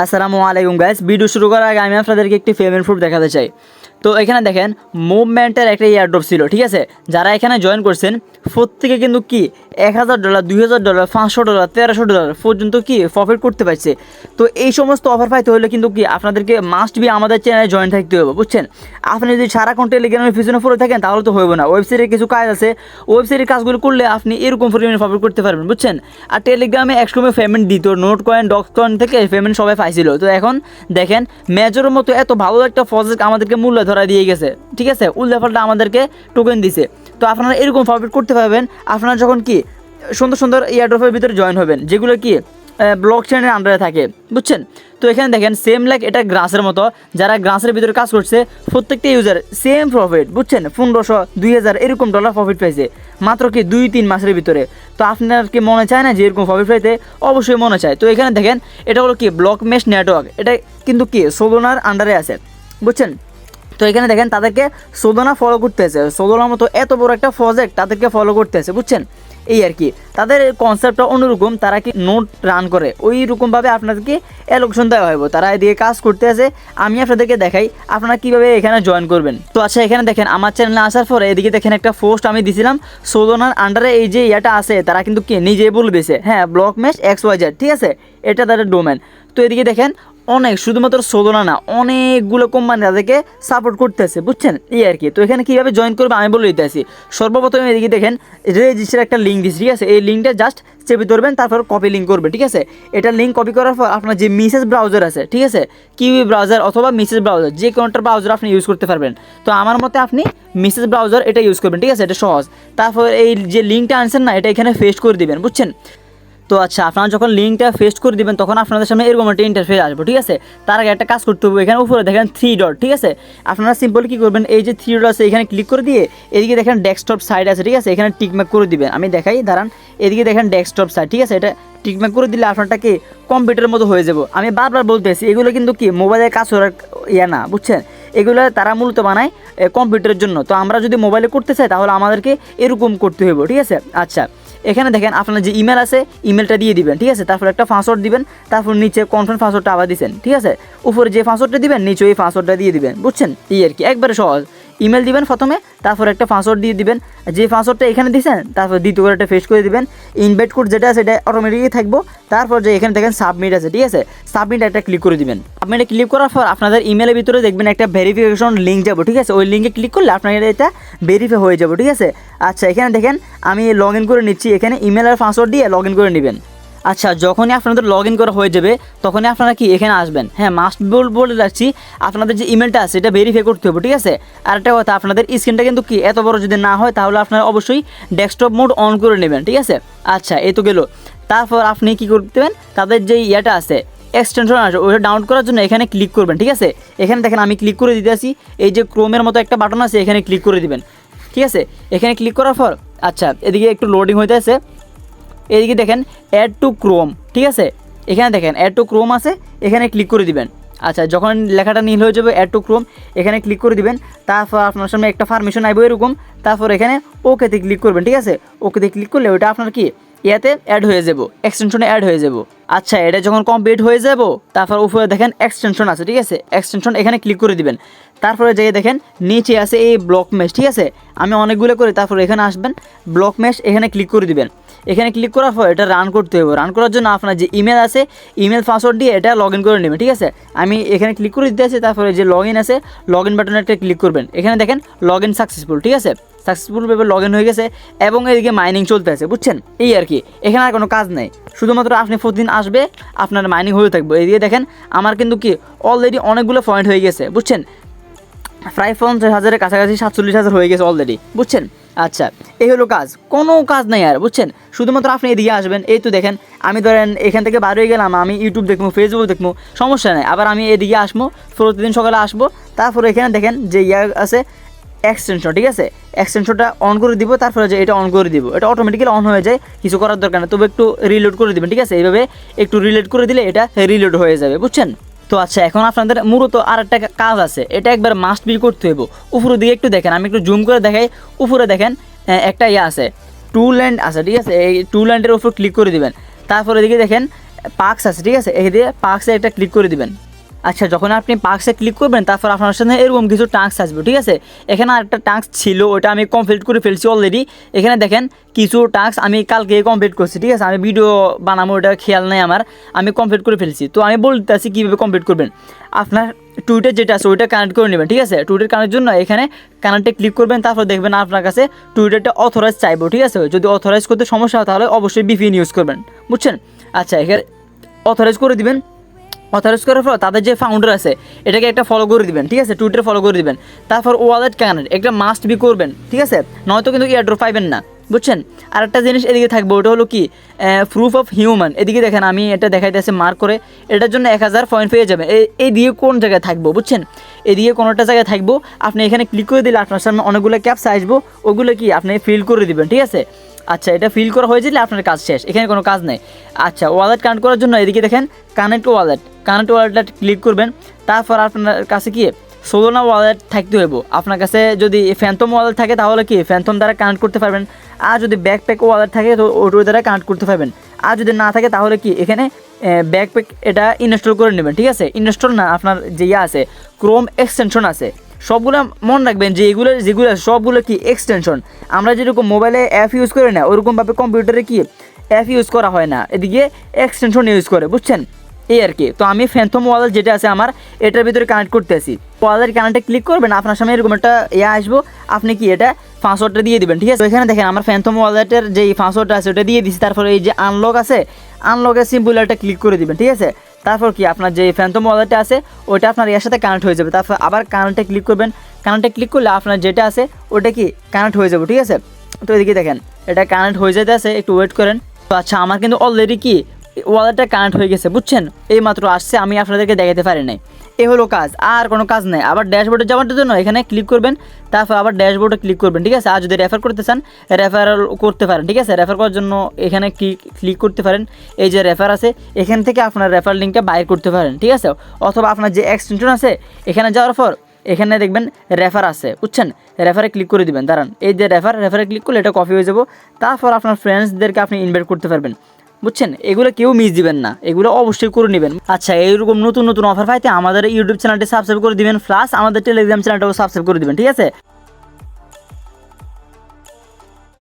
আসসালামু আলাইকুম guys, video শুরু করার আগে আমি আপনাদেরকে একটি পেমেন্ট প্রুফ দেখাতে চাই। তো এখানে দেখেন মুভমেন্টের একটা এয়ারড্রপ ছিল, ঠিক আছে। যারা এখানে জয়েন করছেন প্রত্যেকে কিন্তু কি $1000, $2000, $500, $1300 পর্যন্ত কি প্রফিট করতে পারছে। তো এই সমস্ত অফার পাইতে হলে কিন্তু কি আপনাদেরকে মাস্ট বি আমাদের চ্যানেলে জয়েন থাকতে হবে, বুঝছেন। আপনি যদি সারাক্ষণ টেলিগ্রামের পিছনে পড়ে থাকেন তাহলে তো হইব না। ওয়েবসাইটের কিছু কাজ আছে, ওয়েবসাইটের কাজগুলো করলে আপনি এরকম পরিমাণে প্রফিট করতে পারবেন, বুঝছেন। আর টেলিগ্রামে একসময় পেমেন্ট দিত, নোট কয়েন, ডক্স কয়েন থেকে পেমেন্ট সবাই পাইছিল। তো এখন দেখেন মেজরের মতো এত ভালো একটা প্রজেক্ট আমাদেরকে মূল্য ধরা দিয়ে গেছে, ঠিক আছে। উল্লেফলটা আমাদেরকে টোকেন দিছে। তো আপনারা এরকম প্রফিট করতে পারবেন আপনারা যখন কি সুন্দর সুন্দর এয়ারড্রপের ভিতরে জয়েন হবেন, যেগুলো কি ব্লক চেনের আন্ডারে থাকে, বুঝছেন। তো এখানে দেখেন সেম লাইক এটা গ্রাসের মতো, যারা গ্রাসের ভিতরে কাজ করছে প্রত্যেকটা ইউজার সেম প্রফিট, বুঝছেন। 1500, 2000 এরকম ডলার প্রফিট পাইছে মাত্র কি 2-3 মাসের ভিতরে। তো আপনার কি মনে চায় না যে এরকম প্রফিট পাইতে? অবশ্যই মনে চায়। তো এখানে দেখেন এটা হলো কি ব্লক মেশ নেটওয়ার্ক, এটা কিন্তু কি সোলোনার আন্ডারে আছে, বুঝছেন। তো এখানে দেখেন তাদেরকে সোলোনা ফলো করতেছে, সোলোনার মতো এত বড় একটা প্রজেক্ট তাদেরকে ফলো করতেছে, বুঝছেন। এই আর কি তাদের কনসেপ্টটা অন্যরকম, তারা কি নোট রান করে ওই রকমভাবে আপনাদেরকে অ্যালোকেশন দেওয়া হইব। তারা এদিকে কাজ করতে আছে, আমি আপনাদেরকে দেখাই আপনারা কীভাবে এখানে জয়েন করবেন। তো আচ্ছা এখানে দেখেন আমার চ্যানেলে আসার পরে এদিকে দেখেন একটা পোস্ট আমি দিছিলাম, সোলোনার আন্ডারে এই যে ইয়াটা আছে তারা কিন্তু কি নিজে বলবেছে, হ্যাঁ ব্লক মেশ XYZ, ঠিক আছে, এটা তাদের ডোমেন। তো এদিকে দেখেন অনেক, শুধুমাত্র সোলোনা না অনেকগুলো কোম্পানি তাদেরকে সাপোর্ট করতেছে, বুঝছেন। এই আর কি। তো এখানে কীভাবে জয়েন করবে আমি বলে দিতে আসি। সর্বপ্রথমে এদিকে দেখেন রেজিস্টার একটা লিঙ্ক দিচ্ছি, ঠিক আছে। এই লিঙ্কটা জাস্ট চেপে ধরবেন, তারপর কপি লিঙ্ক করবেন, ঠিক আছে। এটা লিঙ্ক কপি করার পর আপনার যে মেসেজ ব্রাউজার আছে, ঠিক আছে, কিউই ব্রাউজার অথবা মেসেজ ব্রাউজার যে কোনোটার ব্রাউজার আপনি ইউজ করতে পারবেন। তো আমার মতে আপনি মেসেজ ব্রাউজার এটা ইউজ করবেন, ঠিক আছে, এটা সহজ। তারপর এই যে লিঙ্কটা আনছেন না এটা এখানে পেস্ট করে দিবেন, বুঝছেন। তো আচ্ছা আপনারা যখন লিঙ্কটা পেস্ট করে দিবেন তখন আপনাদের সামনে এরকম একটা ইন্টারফেস আসবে, ঠিক আছে। তার আগে একটা কাজ করতে হবে, এখানে উপরে দেখেন 3 ডট, ঠিক আছে। আপনারা সিম্পল কী করবেন, এই যে 3 ডট আছে এখানে ক্লিক করে দিয়ে এদিকে দেখেন ডেস্কটপ সাইড আছে, ঠিক আছে, এখানে টিকমার্ক করে দিবেন। আমি দেখাই দাঁড়ান, এদিকে দেখেন ডেস্কটপ সাইড, ঠিক আছে, এটা টিকমার্ক করে দিলে আপনারটা কি কম্পিউটারের মতো হয়ে যাব। আমি বারবার বলতেছি এগুলো কিন্তু কি মোবাইলের কাজ করার ইয়া না, বুঝছেন। এগুলো তারা মূলত বানায় কম্পিউটারের জন্য। তো আমরা যদি মোবাইলে করতে চাই তাহলে আমাদেরকে এরকম করতে হইব, ঠিক আছে। আচ্ছা এখানে দেখেন আপনার যে ইমেল আছে ইমেলটা দিয়ে দিবেন, ঠিক আছে। তারপর একটা পাসওয়ার্ড দিবেন, তারপর নিচে কনফার্ম পাসওয়ার্ডটা আবার দিবেন, ঠিক আছে। উপরে যে পাসওয়ার্ডটা দিবেন নিচে ওই পাসওয়ার্ডটা দিয়ে দিবেন, বুঝছেন। এই আর কি, একবারে সহজ। ইমেল দিবেন প্রথমে, তারপর একটা পাসওয়ার্ড দিয়ে দিবেন, যে পাসওয়ার্ডটা এখানে দিয়েছেন তারপর দ্বিতীয় করে একটা পেস্ট করে দিবেন। ইনভাইট কোড যেটা আছে এটা অটোমেটিকই থাকবো। তারপর যে এখানে দেখেন সাবমিট আছে, ঠিক আছে, সাবমিট একটা ক্লিক করে দিবেন। সাবমিটে ক্লিক করার পর আপনাদের ইমেলের ভিতরে দেখবেন একটা ভেরিফিকেশন লিঙ্ক যাবো, ঠিক আছে। ওই লিঙ্কে ক্লিক করলে আপনার এটা ভেরিফাই হয়ে যাবো, ঠিক আছে। আচ্ছা এখানে দেখেন আমি লগ ইন করে নিচ্ছি, এখানে ইমেল আর পাসওয়ার্ড দিয়ে লগ ইন করে নেবেন। আচ্ছা যখনই আপনাদের লগ ইন করা হয়ে যাবে তখনই আপনারা কি এখানে আসবেন। হ্যাঁ মাস্ট বলে রাখছি আপনাদের যে ইমেলটা আছে এটা ভেরিফাই করতে হবে, ঠিক আছে। আর একটা কথা, আপনাদের স্ক্রিনটা কিন্তু কি এত বড় যদি না হয় তাহলে আপনারা অবশ্যই ডেস্কটপ মোড অন করে নেবেন, ঠিক আছে। আচ্ছা এই তো গেল। তারপর আপনি কি করতেন, তাদের যে ইয়েটা আছে এক্সটেনশন আছে ওটা ডাউনলোড করার জন্য এখানে ক্লিক করবেন, ঠিক আছে। এখানে দেখেন আমি ক্লিক করে দিতে আসি, এই যে ক্রোমের মতো একটা বাটন আছে এখানে ক্লিক করে দিবেন, ঠিক আছে। এখানে ক্লিক করার পর আচ্ছা এদিকে একটু লোডিং হইতে আছে, এদিকে দেখেন অ্যাড টু ক্রোম, ঠিক আছে। এখানে দেখেন অ্যাড টু ক্রোম আছে, এখানে ক্লিক করে দিবেন। আচ্ছা যখন লেখাটা নীল হয়ে যাবে অ্যাড টু ক্রোম এখানে ক্লিক করে দিবেন। তারপর আপনার সামনে একটা পারমিশন আইব এরকম, তারপর এখানে ওকেতে ক্লিক করবেন, ঠিক আছে। ওকেতে ক্লিক করলে ওটা আপনার কি ইয়াতে অ্যাড হয়ে যাব, এক্সটেনশনে অ্যাড হয়ে যাব। আচ্ছা এটা যখন কমপ্লিট হয়ে যাব তারপর উপরে দেখেন এক্সটেনশন আছে, ঠিক আছে, এক্সটেনশন এখানে ক্লিক করে দিবেন। তারপরে যেয়ে দেখেন নিচে আছে এই ব্লক মেশ, ঠিক আছে। আমি অনেকগুলো করি, তারপর এখানে আসবেন ব্লক মেশ এখানে ক্লিক করে দিবেন। এখানে ক্লিক করার পর এটা রান করতে হবে। রান করার জন্য আপনার যে ইমেল আছে ইমেল পাসওয়ার্ড দিয়ে এটা লগ ইন করে নেবেন, ঠিক আছে। আমি এখানে ক্লিক করে দিতে আছে, তারপরে যে লগ ইন আছে লগ ইন বাটনে একটা ক্লিক করবেন। এখানে দেখেন লগ ইন সাকসেসফুল, ঠিক আছে, সাকসেসফুলভাবে লগ ইন হয়ে গেছে এবং এদিকে মাইনিং চলতে আছে, বুঝছেন। এই আর কি, এখানে আর কোনো কাজ নেই, শুধুমাত্র আপনি প্রতিদিন আসবে আপনার মাইনিং হয়ে থাকবে। এদিকে দেখেন আমার কিন্তু কি অলরেডি অনেকগুলো পয়েন্ট হয়ে গেছে, বুঝছেন। প্রায় 50,000-এর কাছাকাছি 47,000 হয়ে গেছে অলরেডি, বুঝছেন। আচ্ছা এই হলো কাজ, কোনো কাজ নেই আর, বুঝছেন। শুধুমাত্র আপনি এদিকে আসবেন। এই তো দেখেন আমি ধরেন এখান থেকে বার হয়ে গেলাম, আমি ইউটিউব দেখবো, ফেসবুক দেখবো, সমস্যা নেই। আবার আমি এদিকে আসবো, প্রতিদিন সকালে আসবো। তারপর এখানে দেখেন যে ইয়া আছে এক্সটেনশন, ঠিক আছে, এক্সটেনশনটা অন করে দিব। তারপরে যে এটা অন করে দিব, এটা অটোমেটিক্যালি অন হয়ে যায়, কিছু করার দরকার নেই। তবে একটু রিলোড করে দিবেন, ঠিক আছে। এইভাবে একটু রিলোড করে দিলে এটা রিলোড হয়ে যাবে, বুঝছেন। তো আচ্ছা এখন আপনাদের মূলত আর একটা কাজ আছে, এটা একবার মাস্ট বি করতে হইব। উপরের দিকে একটু দেখেন, আমি একটু জুম করে দেখাই। উপরে দেখেন একটা ইয়ে আছে টু ল্যান্ড আছে, ঠিক আছে। এই টু ল্যান্ডের উপর ক্লিক করে দিবেন। তারপরে এদিকে দেখেন পার্কস আছে, ঠিক আছে, এই দিয়ে পার্কসে একটা ক্লিক করে দিবেন। আচ্ছা, যখন আপনি পার্কসে ক্লিক করবেন তারপর আপনার সামনে এরকম কিছু টাস্ক আসবে, ঠিক আছে। এখানে আরেকটা টাস্ক ছিল, ওটা আমি কমপ্লিট করে ফেলছি অলরেডি। এখানে দেখেন কিছু টাস্ক আমি কালকে কমপ্লিট করছি, ঠিক আছে। আমি ভিডিও বানাবো ওটা খেয়াল নেই আমার, আমি কমপ্লিট করে ফেলছি। তো আমি বলতে আছি কীভাবে কমপ্লিট করবেন। আপনার টুইটার যেটা আছে ওইটা কানেক্ট করে নেবেন, ঠিক আছে। টুইটার কানেক্টের জন্য এখানে কানেক্টে ক্লিক করবেন, তারপর দেখবেন আপনার কাছে টুইটারটা অথরাইজ চাইবো, ঠিক আছে। যদি অথরাইজ করতে সমস্যা হয় তাহলে অবশ্যই VPN ইউজ করবেন, বুঝছেন। আচ্ছা, এখানে অথরাইজ করে দিবেন। অথরাইজ করার পর তাদের যে ফাউন্ডার আছে এটাকে একটা ফলো করে দিবেন, ঠিক আছে, টুইটারে ফলো করে দিবেন। তারপর ওয়ালেট কানেক্ট একটা মাস্ট বি করবেন, ঠিক আছে, নয়তো কিন্তু এয়ারড্রপ পাইবেন না, বুঝছেন। আর একটা জিনিস এদিকে থাকবে, ওটা হলো কি প্রুফ অফ হিউম্যান। এদিকে দেখেন আমি এটা দেখাইতেছি মার্ক করে, এটার জন্য 1000 পয়েন্ট পেয়ে যাবে। এই দিয়ে কোন জায়গায় থাকবো, বুঝছেন, এদিকে কোনো একটা জায়গায় থাকবো। আপনি এখানে ক্লিক করে দিলে আপনার সামনে অনেকগুলো ক্যাপস আসবো, ওগুলো কি আপনি ফিল করে দিবেন, ঠিক আছে। আচ্ছা, এটা ফিল করা হয়ে গেলে আপনার কাজ শেষ, এখানে কোনো কাজ নেই। আচ্ছা, ওয়ালেট কানেক্ট করার জন্য এদিকে দেখেন কানেক্ট ওয়ালেটটা ক্লিক করবেন। তারপর আপনার কাছে কি সোলোনা ওয়ালেট থাকতে হইব। আপনার কাছে যদি ফ্যান্টম ওয়ালেট থাকে তাহলে কি ফ্যান্টম দ্বারা কানেক্ট করতে পারবেন। আর যদি ব্যাকপ্যাক ওয়ালেট থাকে তো ওটার দ্বারা কানেক্ট করতে পারবেন। আর যদি না থাকে তাহলে কি এখানে ব্যাকপ্যাক এটা ইনস্টল করে নেবেন, ঠিক আছে। ইনস্টল না, আপনার যে আছে ক্রোম এক্সটেনশন আছে, সবগুলো মনে রাখবেন যে যেগুলো সবগুলো কি এক্সটেনশন। আমরা যেরকম মোবাইলে অ্যাপ ইউজ করি না, ওরকমভাবে কম্পিউটারে কি অ্যাপ ইউজ করা হয় না, এদিকে এক্সটেনশন ইউজ করে, বুঝছেন, এই আর কি। তো আমি ফ্যান্টম ওয়ালেট যেটা আছে আমার এটার ভিতরে কানেক্ট করতেছি। ওয়ালেট কানেক্টে ক্লিক করবেন, আপনার সামনে এরকম একটা আসবো, আপনি কি এটা পাসওয়ার্ডটা দিয়ে দিবেন, ঠিক আছে। তো এখানে দেখেন আমার ফ্যান্টম ওয়ালেটের যে পাসওয়ার্ডটা আছে ওটা দিয়ে দিচ্ছি। তারপর এই যে আনলক আছে, আনলকের সিম্পল একটা ক্লিক করে দিবেন, ঠিক আছে। তারপর কি আপনার যে ফ্যান্টম ওয়ালেটটা আছে ওটা আপনার এর সাথে কানেক্ট হয়ে যাবে। তারপর আবার কানেক্টে ক্লিক করবেন, কানেক্টে ক্লিক করলে আপনার যেটা আছে ওটা কি কানেক্ট হয়ে যাবে, ঠিক আছে। তো এদিকে দেখেন এটা কানেক্ট হয়ে যেতে আছে, একটু ওয়েট করেন। তো আচ্ছা, আমার কিন্তু অলরেডি কি ওয়ালেটটা কানেক্ট হয়ে গেছে, বুঝছেন, এই মাত্র আসছে, আমি আপনাদেরকে দেখাতে পারি নাই। এই হলো কাজ, আর কোনো কাজ নেই। আবার ড্যাশবোর্ডে যাওয়ার জন্য এখানে ক্লিক করবেন, তারপর আবার ড্যাশবোর্ডে ক্লিক করবেন, ঠিক আছে। আর যদি রেফার করতে চান রেফারেল করতে পারেন, ঠিক আছে। রেফার করার জন্য এখানে ক্লিক করতে পারেন, এই যে রেফার আছে এখান থেকে আপনার রেফার লিঙ্কটা বাইর করতে পারেন, ঠিক আছে। অথবা আপনার যে এক্সটেনশন আছে এখানে যাওয়ার পর এখানে দেখবেন রেফার আছে, বুঝছেন, রেফারে ক্লিক করে দিবেন। দাঁড়ান, এই যে রেফারে ক্লিক করলে এটা কপি হয়ে যাব। তারপর আপনার ফ্রেন্ডসদেরকে আপনি ইনভাইট করতে পারবেন, বুঝছেন। এগুলো কেউ মিস দিবেন না, এগুলো অবশ্যই করে নেবেন। আচ্ছা, এইরকম নতুন নতুন অফার পাইতে আমাদের ইউটিউব চ্যানেলটি সাবস্ক্রাইব করে দিবেন, প্লাস আমাদের টেলিগ্রাম চ্যানেলটাও সাবস্ক্রাইব করে দিবেন, ঠিক আছে।